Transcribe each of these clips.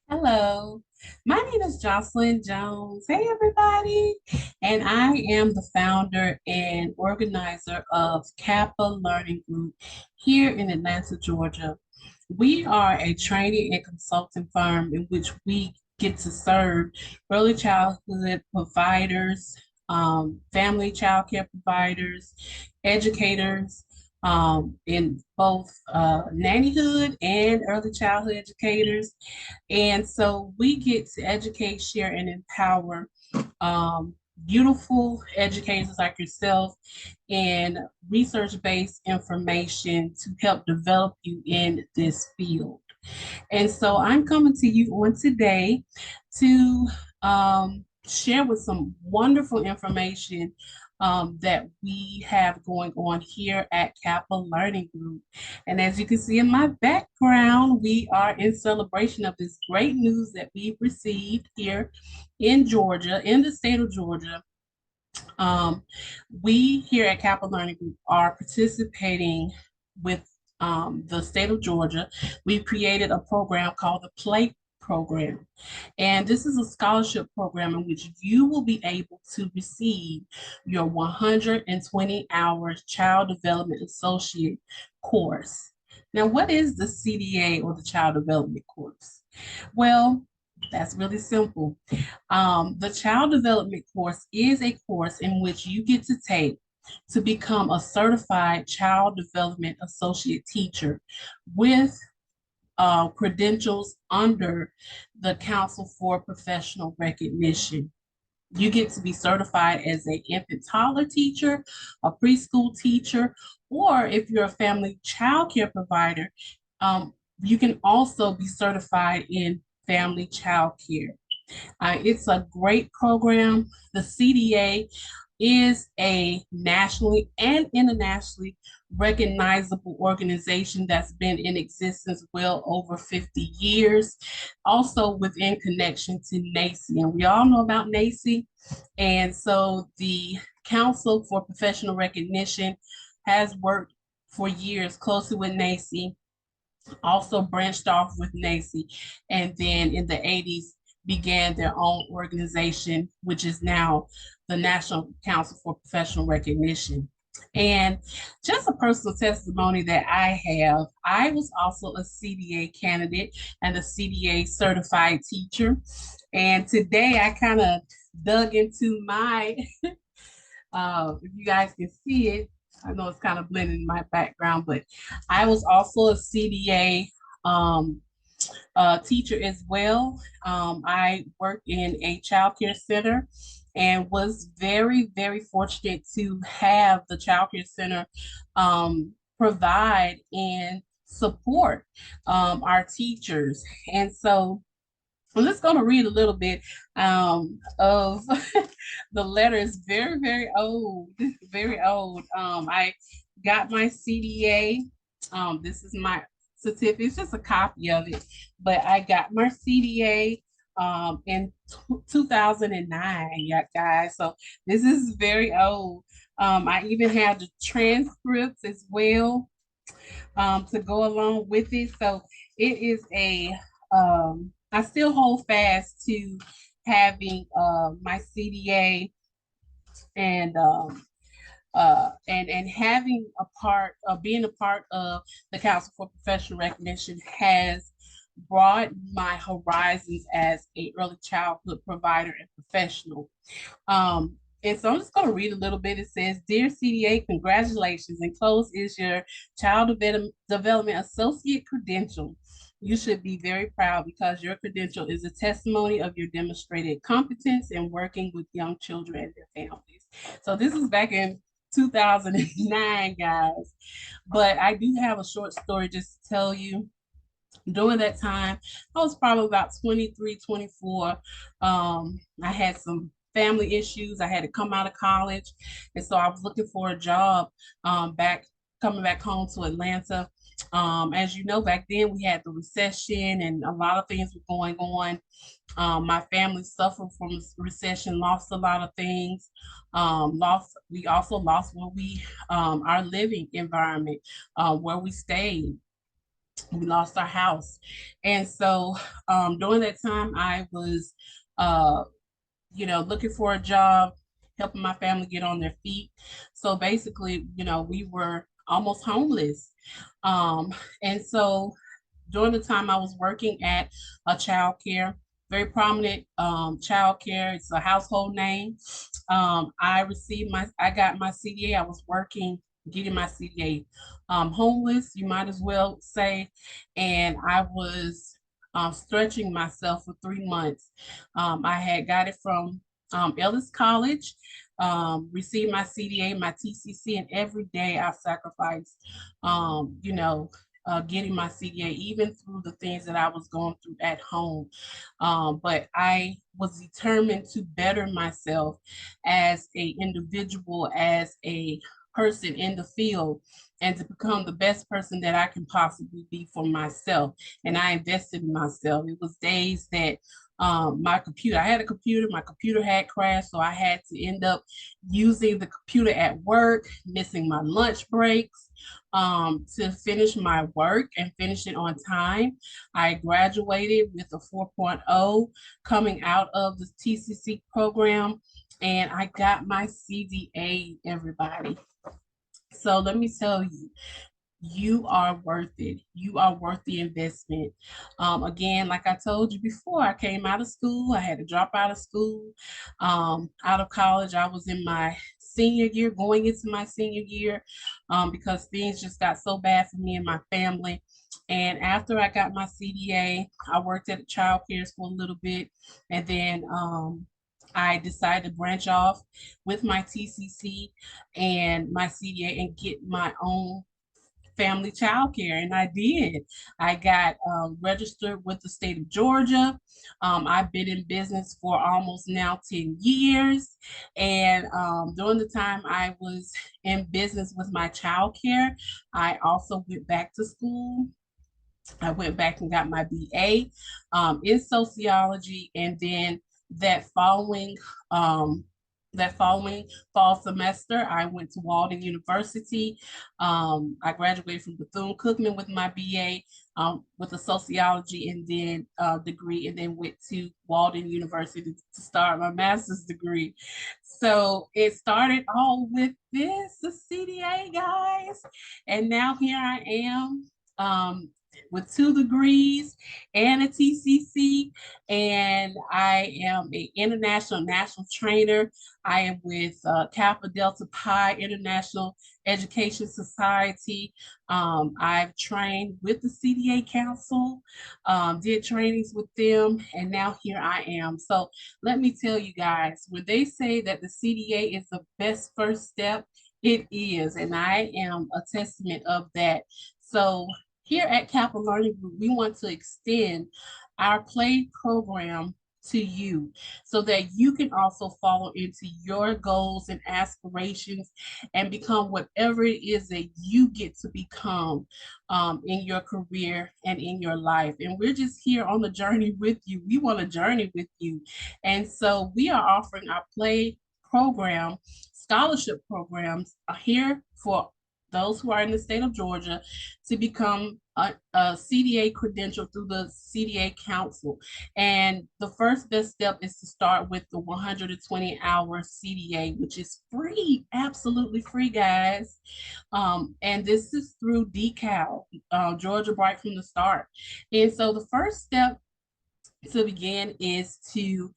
Hello, my name is Jocelyn Jones. Hey, everybody. And I am the founder and organizer of Kappa Learning Group here in Atlanta, Georgia. We are a training and consulting firm in which we get to serve early childhood providers, family child care providers, educators, in both nannyhood and early childhood educators. And so we get to educate, share, and empower um, beautiful educators like yourself and research-based information to help develop you in this field. And so I'm coming to you on today to share with some wonderful information that we have going on here at Kappa Learning Group. And as you can see in my background, we are in celebration of this great news that we've received here in Georgia, in the state of Georgia. Um, we here at Kappa Learning Group are participating with the state of Georgia. We've created a program called the Play Program. And this is a scholarship program in which you will be able to receive your 120 hours Child Development Associate course. Now, what is the CDA or the Child Development course? Well, that's really simple. The child development course is a course in which you get to take to become a certified child development associate teacher with credentials under the Council for Professional Recognition. You get to be certified as an infant toddler teacher, a preschool teacher, or if you're a family child care provider, um, you can also be certified in family child care. It's a great program. The CDA is a nationally and internationally recognizable organization that's been in existence well over 50 years, also within connection to NACI. And we all know about NACI. And so the Council for Professional Recognition has worked for years closely with NACI, also branched off with NACI, and then in the 80s began their own organization, which is now the National Council for Professional Recognition. And just a personal testimony that I have, I was also a CDA candidate and a CDA certified teacher. And today I kind of dug into my, if you guys can see it, I know it's kind of blending in my background, but I was also a CDA teacher as well. I worked in a child care center and was very, very fortunate to have the child care center provide and support our teachers. And so I'm just going to read a little bit of the letter. It's very, very old, very old. I got my CDA. This is my certificate. It's just a copy of it, but I got my CDA in 2009, yeah, guys. So this is very old. I even have the transcripts as well to go along with it. So it is I still hold fast to having my CDA and and having a part of being a part of the Council for Professional Recognition has broadened my horizons as a early childhood provider and professional. And so I'm just going to read a little bit. It says, Dear CDA, congratulations. Enclosed is your Child Development Associate credential. You should be very proud because your credential is a testimony of your demonstrated competence in working with young children and their families. So this is back in 2009, guys. But I do have a short story just to tell you. During that time, I was probably about 23, 24. I had some family issues. I had to come out of college. And so I was looking for a job coming back home to Atlanta. As you know, back then we had the recession and a lot of things were going on. My family suffered from recession, lost a lot of things. We also lost where our living environment, where we stayed. We lost our house. And so during that time, I was, uh, looking for a job, helping my family get on their feet. So basically, we were almost homeless. Um, and so during the time I was working at a child care, very prominent child care, it's a household name. I got my CDA. I was working, getting my CDA. Homeless, you might as well say, and I was stretching myself for 3 months. I had got it from Ellis College, received my CDA, my TCC, and every day I sacrificed, getting my CDA, even through the things that I was going through at home. But I was determined to better myself as a individual, as a person in the field, and to become the best person that I can possibly be for myself. And I invested in myself. It was days that I had a computer, my computer had crashed, so I had to end up using the computer at work, missing my lunch breaks to finish my work and finish it on time. I graduated with a 4.0 coming out of the TCC program, and I got my CDA, everybody. So let me tell you, you are worth it. You are worth the investment. Again, like I told you before, I came out of school. I had to drop out of school, out of college. I was in my senior year, going into my senior year, because things just got so bad for me and my family. And after I got my CDA, I worked at a child care for a little bit, and then I decided to branch off with my TCC and my CDA and get my own family child care, and I did. I got registered with the state of Georgia. I've been in business for almost now 10 years, and during the time I was in business with my child care, I also went back to school. I went back and got my BA in sociology, and then that following um, that following fall semester, I went to Walden University. I graduated from Bethune-Cookman with my BA, with a sociology and then degree, and then went to Walden University to start my master's degree. So it started all with this, the CDA, guys, and now here I am. With 2 degrees and a TCC, and I am an international national trainer. I am with Kappa Delta Pi International Education Society. I've trained with the CDA Council, did trainings with them, and now here I am. So let me tell you guys, when they say that the CDA is the best first step, it is, and I am a testament of that. So here at Kappa Learning Group, we want to extend our play program to you so that you can also follow into your goals and aspirations and become whatever it is that you get to become in your career and in your life. And we're just here on the journey with you. We want to journey with you. And so we are offering our play program, scholarship programs here for those who are in the state of Georgia to become a CDA credential through the CDA Council. And the first best step is to start with the 120-hour CDA, which is free, absolutely free, guys. And this is through GADecal, Georgia Bright from the Start. And so the first step to begin is to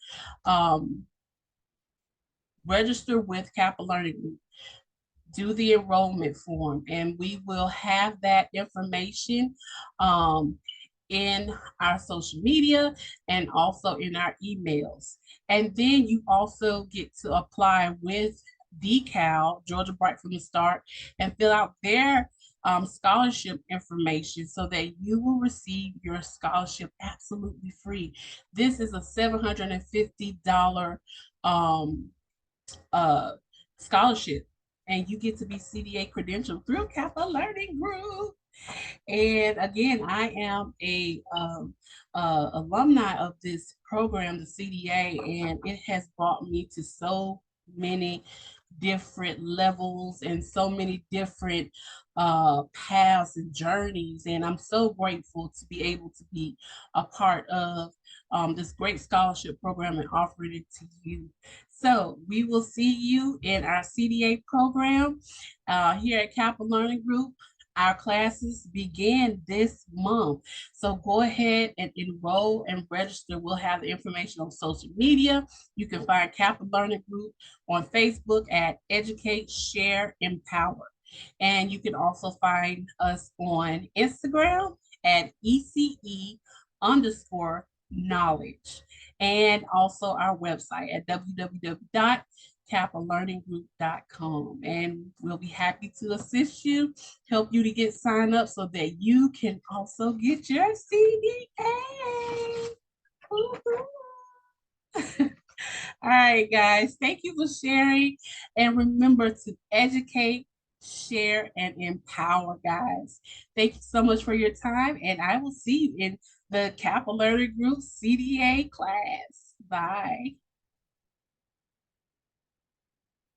register with Kappa Learning Group, do the enrollment form, and we will have that information in our social media and also in our emails. And then you also get to apply with GADecal, Georgia Bright from the Start, and fill out their scholarship information so that you will receive your scholarship absolutely free. This is a $750 uh, scholarship, and you get to be CDA credentialed through Kappa Learning Group. And again, I am a alumni of this program, the CDA, and it has brought me to so many different levels and so many different paths and journeys. And I'm so grateful to be able to be a part of this great scholarship program and offering it to you. So we will see you in our CDA program here at Kappa Learning Group. Our classes begin this month. So go ahead and enroll and register. We'll have the information on social media. You can find Kappa Learning Group on Facebook at Educate, Share, Empower. And you can also find us on Instagram at ECE underscore knowledge, and also our website at www.kappalearninggroup.com. And we'll be happy to assist you, help you to get signed up so that you can also get your CDA. All right, guys. Thank you for sharing. And remember to educate, share, and empower, guys. Thank you so much for your time. And I will see you in the Kappa Learning Group CDA class. Bye.